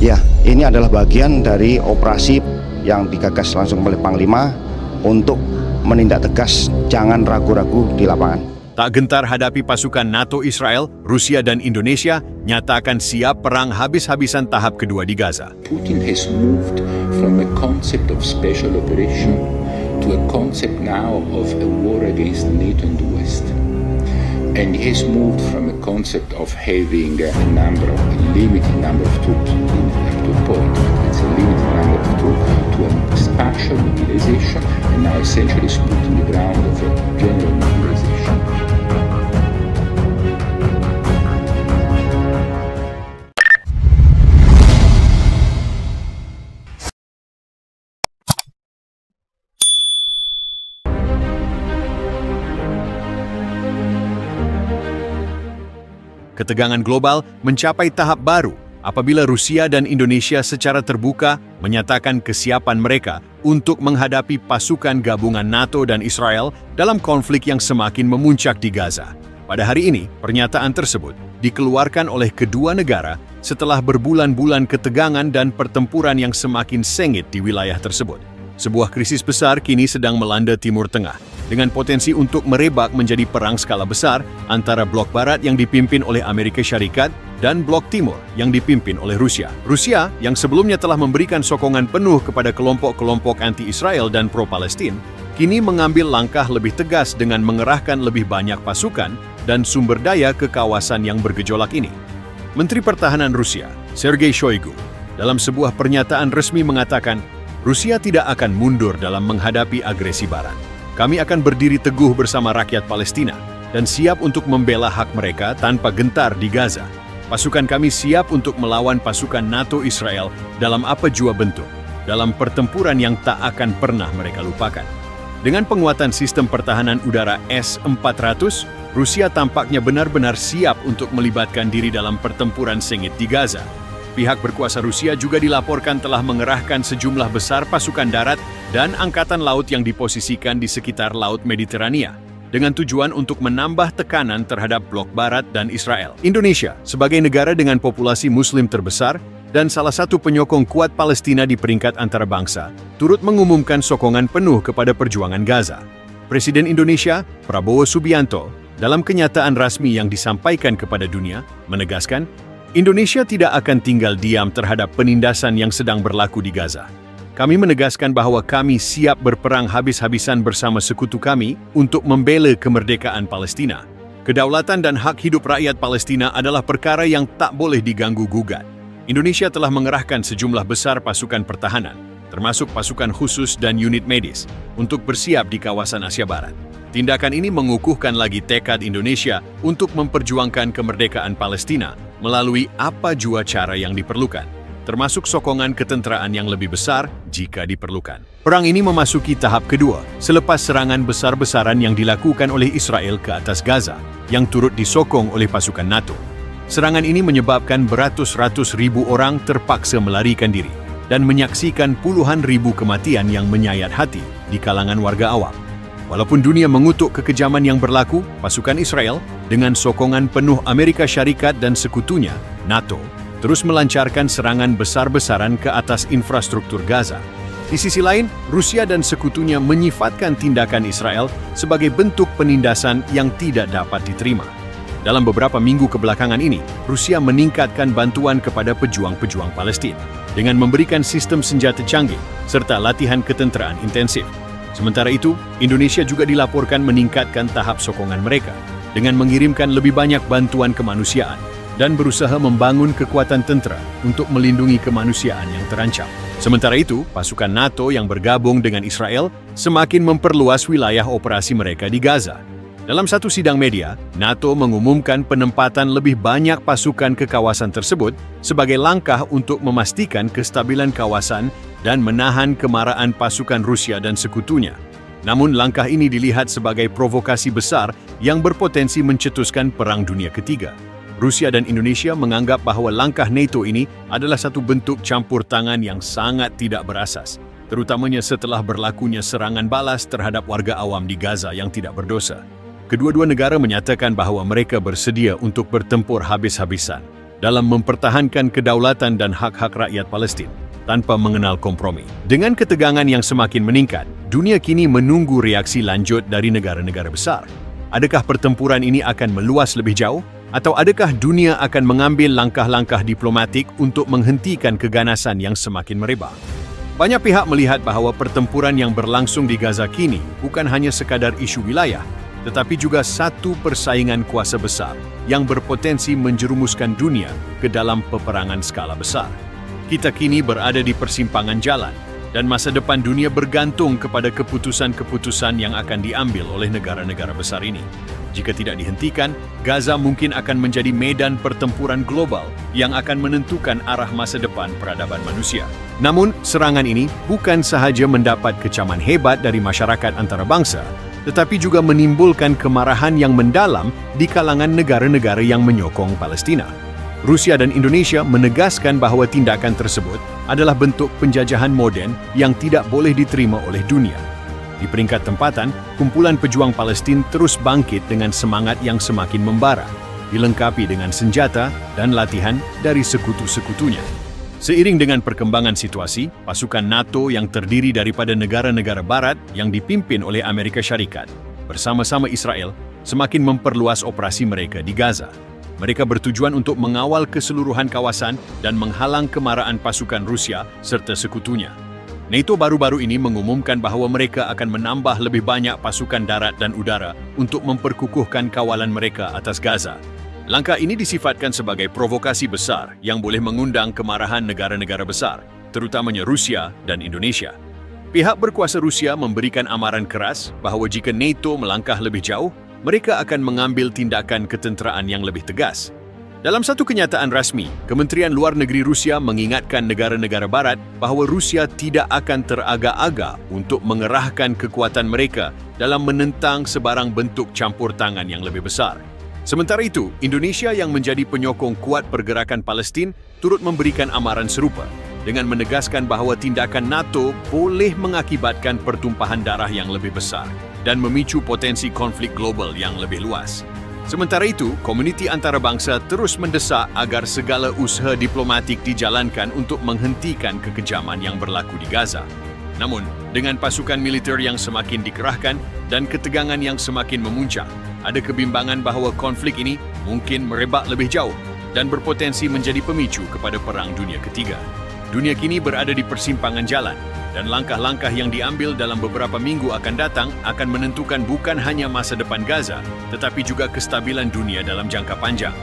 Ya, ini adalah bagian dari operasi yang digagas langsung oleh Panglima untuk menindak tegas, jangan ragu-ragu di lapangan. Tak gentar hadapi pasukan NATO Israel, Rusia dan Indonesia nyatakan siap perang habis-habisan tahap kedua di Gaza. Putin has moved from a concept of special operation to a concept now of a war against NATO and the West. And he has moved from a concept of having a limited number of troops, to a point, it's a limited number of troops, to a spatial mobilization, and now essentially is putting the ground of a general mobilization. Ketegangan global mencapai tahap baru apabila Rusia dan Indonesia secara terbuka menyatakan kesiapan mereka untuk menghadapi pasukan gabungan NATO dan Israel dalam konflik yang semakin memuncak di Gaza. Pada hari ini, pernyataan tersebut dikeluarkan oleh kedua negara setelah berbulan-bulan ketegangan dan pertempuran yang semakin sengit di wilayah tersebut. Sebuah krisis besar kini sedang melanda Timur Tengah, dengan potensi untuk merebak menjadi perang skala besar antara blok barat yang dipimpin oleh Amerika Syarikat dan blok timur yang dipimpin oleh Rusia. Rusia, yang sebelumnya telah memberikan sokongan penuh kepada kelompok-kelompok anti-Israel dan pro-Palestin, kini mengambil langkah lebih tegas dengan mengerahkan lebih banyak pasukan dan sumber daya ke kawasan yang bergejolak ini. Menteri Pertahanan Rusia, Sergei Shoigu, dalam sebuah pernyataan resmi mengatakan, Rusia tidak akan mundur dalam menghadapi agresi Barat. Kami akan berdiri teguh bersama rakyat Palestina dan siap untuk membela hak mereka tanpa gentar di Gaza. Pasukan kami siap untuk melawan pasukan NATO Israel dalam apa jua bentuk, dalam pertempuran yang tak akan pernah mereka lupakan. Dengan penguatan sistem pertahanan udara S-400, Rusia tampaknya benar-benar siap untuk melibatkan diri dalam pertempuran sengit di Gaza. Pihak berkuasa Rusia juga dilaporkan telah mengerahkan sejumlah besar pasukan darat dan angkatan laut yang diposisikan di sekitar Laut Mediterania, dengan tujuan untuk menambah tekanan terhadap blok Barat dan Israel. Indonesia, sebagai negara dengan populasi Muslim terbesar dan salah satu penyokong kuat Palestina di peringkat antarabangsa, turut mengumumkan sokongan penuh kepada perjuangan Gaza. Presiden Indonesia, Prabowo Subianto, dalam kenyataan rasmi yang disampaikan kepada dunia, menegaskan, Indonesia tidak akan tinggal diam terhadap penindasan yang sedang berlaku di Gaza. Kami menegaskan bahwa kami siap berperang habis-habisan bersama sekutu kami untuk membela kemerdekaan Palestina. Kedaulatan dan hak hidup rakyat Palestina adalah perkara yang tak boleh diganggu-gugat. Indonesia telah mengerahkan sejumlah besar pasukan pertahanan, termasuk pasukan khusus dan unit medis, untuk bersiap di kawasan Asia Barat. Tindakan ini mengukuhkan lagi tekad Indonesia untuk memperjuangkan kemerdekaan Palestina melalui apa jua cara yang diperlukan, termasuk sokongan ketenteraan yang lebih besar jika diperlukan. Perang ini memasuki tahap kedua selepas serangan besar-besaran yang dilakukan oleh Israel ke atas Gaza, yang turut disokong oleh pasukan NATO. Serangan ini menyebabkan beratus-ratus ribu orang terpaksa melarikan diri dan menyaksikan puluhan ribu kematian yang menyayat hati di kalangan warga awam. Walaupun dunia mengutuk kekejaman yang berlaku, pasukan Israel dengan sokongan penuh Amerika Syarikat dan sekutunya, NATO, terus melancarkan serangan besar-besaran ke atas infrastruktur Gaza. Di sisi lain, Rusia dan sekutunya menyifatkan tindakan Israel sebagai bentuk penindasan yang tidak dapat diterima. Dalam beberapa minggu kebelakangan ini, Rusia meningkatkan bantuan kepada pejuang-pejuang Palestina dengan memberikan sistem senjata canggih serta latihan ketenteraan intensif. Sementara itu, Indonesia juga dilaporkan meningkatkan tahap sokongan mereka dengan mengirimkan lebih banyak bantuan kemanusiaan dan berusaha membangun kekuatan tentera untuk melindungi kemanusiaan yang terancam. Sementara itu, pasukan NATO yang bergabung dengan Israel semakin memperluas wilayah operasi mereka di Gaza. Dalam satu sidang media, NATO mengumumkan penempatan lebih banyak pasukan ke kawasan tersebut sebagai langkah untuk memastikan kestabilan kawasan dan menahan kemarahan pasukan Rusia dan sekutunya. Namun langkah ini dilihat sebagai provokasi besar yang berpotensi mencetuskan Perang Dunia Ketiga. Rusia dan Indonesia menganggap bahwa langkah NATO ini adalah satu bentuk campur tangan yang sangat tidak berasas, terutamanya setelah berlakunya serangan balas terhadap warga awam di Gaza yang tidak berdosa. Kedua-dua negara menyatakan bahwa mereka bersedia untuk bertempur habis-habisan dalam mempertahankan kedaulatan dan hak-hak rakyat Palestin tanpa mengenal kompromi. Dengan ketegangan yang semakin meningkat, dunia kini menunggu reaksi lanjut dari negara-negara besar. Adakah pertempuran ini akan meluas lebih jauh? Atau adakah dunia akan mengambil langkah-langkah diplomatik untuk menghentikan keganasan yang semakin merebak? Banyak pihak melihat bahawa pertempuran yang berlangsung di Gaza kini bukan hanya sekadar isu wilayah, tetapi juga satu persaingan kuasa besar yang berpotensi menjerumuskan dunia ke dalam peperangan skala besar. Kita kini berada di persimpangan jalan, dan masa depan dunia bergantung kepada keputusan-keputusan yang akan diambil oleh negara-negara besar ini. Jika tidak dihentikan, Gaza mungkin akan menjadi medan pertempuran global yang akan menentukan arah masa depan peradaban manusia. Namun, serangan ini bukan sahaja mendapat kecaman hebat dari masyarakat antarabangsa, tetapi juga menimbulkan kemarahan yang mendalam di kalangan negara-negara yang menyokong Palestina. Rusia dan Indonesia menegaskan bahawa tindakan tersebut adalah bentuk penjajahan moden yang tidak boleh diterima oleh dunia. Di peringkat tempatan, kumpulan pejuang Palestin terus bangkit dengan semangat yang semakin membara, dilengkapi dengan senjata dan latihan dari sekutu-sekutunya. Seiring dengan perkembangan situasi, pasukan NATO yang terdiri daripada negara-negara barat yang dipimpin oleh Amerika Syarikat bersama-sama Israel semakin memperluas operasi mereka di Gaza. Mereka bertujuan untuk mengawal keseluruhan kawasan dan menghalang kemarahan pasukan Rusia serta sekutunya. NATO baru-baru ini mengumumkan bahawa mereka akan menambah lebih banyak pasukan darat dan udara untuk memperkukuhkan kawalan mereka atas Gaza. Langkah ini disifatkan sebagai provokasi besar yang boleh mengundang kemarahan negara-negara besar, terutamanya Rusia dan Indonesia. Pihak berkuasa Rusia memberikan amaran keras bahawa jika NATO melangkah lebih jauh, mereka akan mengambil tindakan ketenteraan yang lebih tegas. Dalam satu kenyataan rasmi, Kementerian Luar Negeri Rusia mengingatkan negara-negara barat bahawa Rusia tidak akan teragak-agak untuk mengerahkan kekuatan mereka dalam menentang sebarang bentuk campur tangan yang lebih besar. Sementara itu, Indonesia yang menjadi penyokong kuat pergerakan Palestin turut memberikan amaran serupa dengan menegaskan bahawa tindakan NATO boleh mengakibatkan pertumpahan darah yang lebih besar dan memicu potensi konflik global yang lebih luas. Sementara itu, komuniti antarabangsa terus mendesak agar segala usaha diplomatik dijalankan untuk menghentikan kekejaman yang berlaku di Gaza. Namun, dengan pasukan militer yang semakin dikerahkan dan ketegangan yang semakin memuncak, ada kebimbangan bahawa konflik ini mungkin merebak lebih jauh dan berpotensi menjadi pemicu kepada Perang Dunia Ketiga. Dunia kini berada di persimpangan jalan, dan langkah-langkah yang diambil dalam beberapa minggu akan datang akan menentukan bukan hanya masa depan Gaza, tetapi juga kestabilan dunia dalam jangka panjang.